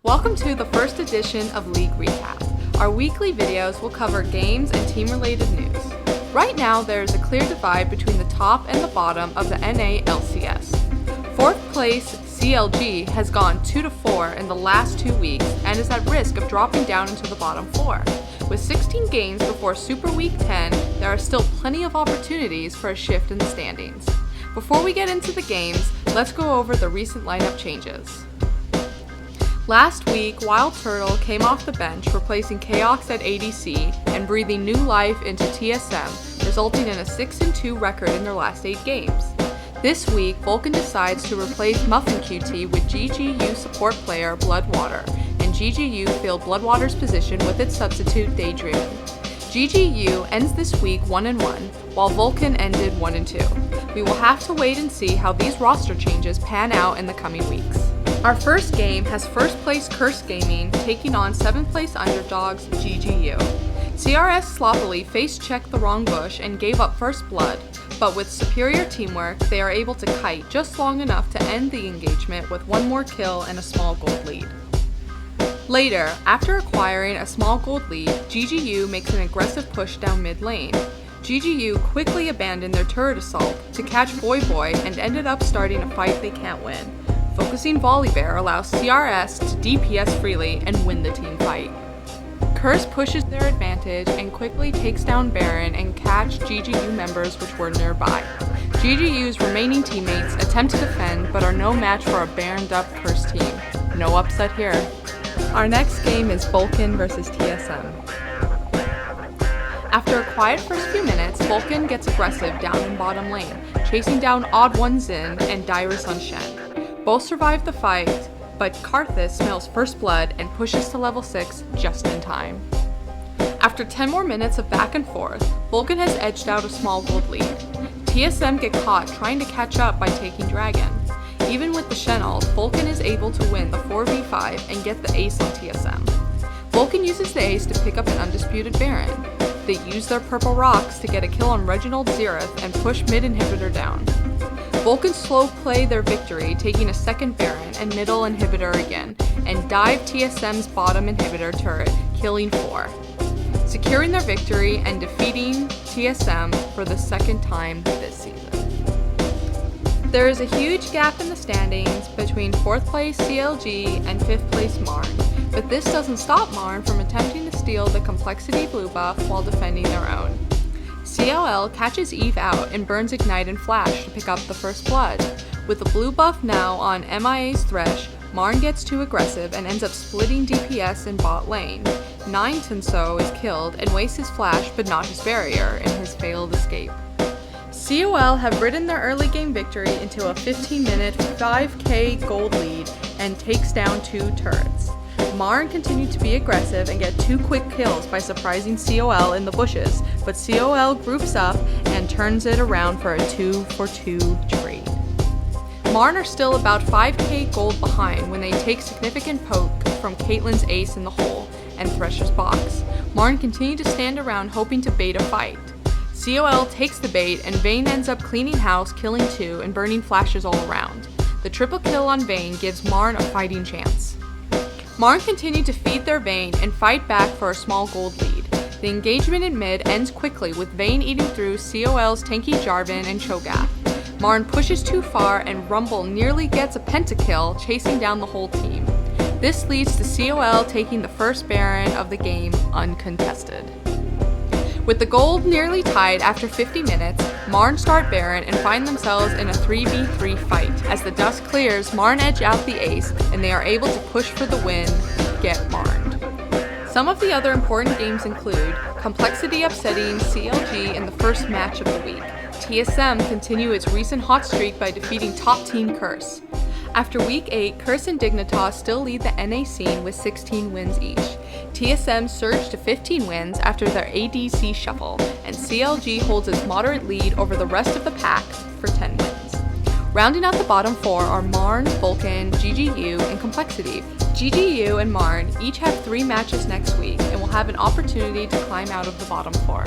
Welcome to the first edition of League Recap. Our weekly videos will cover games and team-related news. Right now, there is a clear divide between the top and the bottom of the NA LCS. Fourth place CLG has gone 2-4 in the last 2 weeks and is at risk of dropping down into the bottom 4. With 16 games before Super Week 10, there are still plenty of opportunities for a shift in the standings. Before we get into the games, let's go over the recent lineup changes. Last week, Wild Turtle came off the bench, replacing Chaos at ADC and breathing new life into TSM, resulting in a 6-2 record in their last 8 games. This week, Vulcan decides to replace Muffin QT with GGU support player Bloodwater, and GGU filled Bloodwater's position with its substitute Daydreaming. GGU ends this week 1-1, while Vulcan ended 1-2. We will have to wait and see how these roster changes pan out in the coming weeks. Our first game has first place Curse Gaming taking on 7th place underdogs GGU. CRS sloppily face-checked the wrong bush and gave up first blood, but with superior teamwork, they are able to kite just long enough to end the engagement with one more kill and a small gold lead. Later, after acquiring a small gold lead, GGU makes an aggressive push down mid lane. GGU quickly abandoned their turret assault to catch Boy Boy and ended up starting a fight they can't win. Focusing Volibear allows CRS to DPS freely and win the team fight. Curse pushes their advantage and quickly takes down Baron and catch GGU members which were nearby. GGU's remaining teammates attempt to defend but are no match for a Baroned up Curse team. No upset here. Our next game is Vulcan vs TSM. After a quiet first few minutes, Vulcan gets aggressive down in bottom lane, chasing down Odd One Xin and Dyrus on Shen. Both survive the fight, but Karthus smells first blood and pushes to level 6 just in time. After 10 more minutes of back and forth, Vulcan has edged out a small gold lead. TSM get caught trying to catch up by taking Dragon. Even with the Shen ult, Vulcan is able to win the 4v5 and get the ace on TSM. Vulcan uses the ace to pick up an undisputed Baron. They use their purple rocks to get a kill on Reginald Xerath and push mid inhibitor down. Vulcan slow play their victory, taking a second Baron and middle inhibitor again, and dive TSM's bottom inhibitor turret, killing 4. Securing their victory and defeating TSM for the second time this season. There is a huge gap in the standings between 4th place CLG and 5th place Marn, but this doesn't stop Marn from attempting to steal the Complexity blue buff while defending their own. CLL catches Eve out and burns Ignite and Flash to pick up the first blood. With the blue buff now on MIA's Thresh, Marn gets too aggressive and ends up splitting DPS in bot lane. Ninetensou is killed and wastes his flash but not his barrier in his failed escape. COL have ridden their early game victory into a 15-minute 5k gold lead and takes down 2 turrets. Marn continued to be aggressive and get 2 quick kills by surprising COL in the bushes, but COL groups up and turns it around for a 2-for-2 trade. Marn are still about 5k gold behind when they take significant poke from Caitlyn's ace in the hole and Thresher's box. Marn continue to stand around hoping to bait a fight. COL takes the bait and Vayne ends up cleaning house, killing 2 and burning flashes all around. The triple kill on Vayne gives Marn a fighting chance. Marn continue to feed their Vayne and fight back for a small gold lead. The engagement in mid ends quickly with Vayne eating through COL's tanky Jarvan and Cho'Gath. Marn pushes too far and Rumble nearly gets a pentakill chasing down the whole team. This leads to COL taking the first Baron of the game uncontested. With the gold nearly tied after 50 minutes, Marn start Baron and find themselves in a 3v3 fight. As the dust clears, Marn edge out the ace and they are able to push for the win, get Marned. Some of the other important games include Complexity upsetting CLG in the first match of the week. TSM continue its recent hot streak by defeating top team Curse. After week 8, Curse and Dignitas still lead the NA scene with 16 wins each. TSM surged to 15 wins after their ADC shuffle, and CLG holds its moderate lead over the rest of the pack for 10 wins. Rounding out the bottom 4 are Marn, Vulcan, GGU, and Complexity. GGU and Marn each have 3 matches next week and will have an opportunity to climb out of the bottom 4.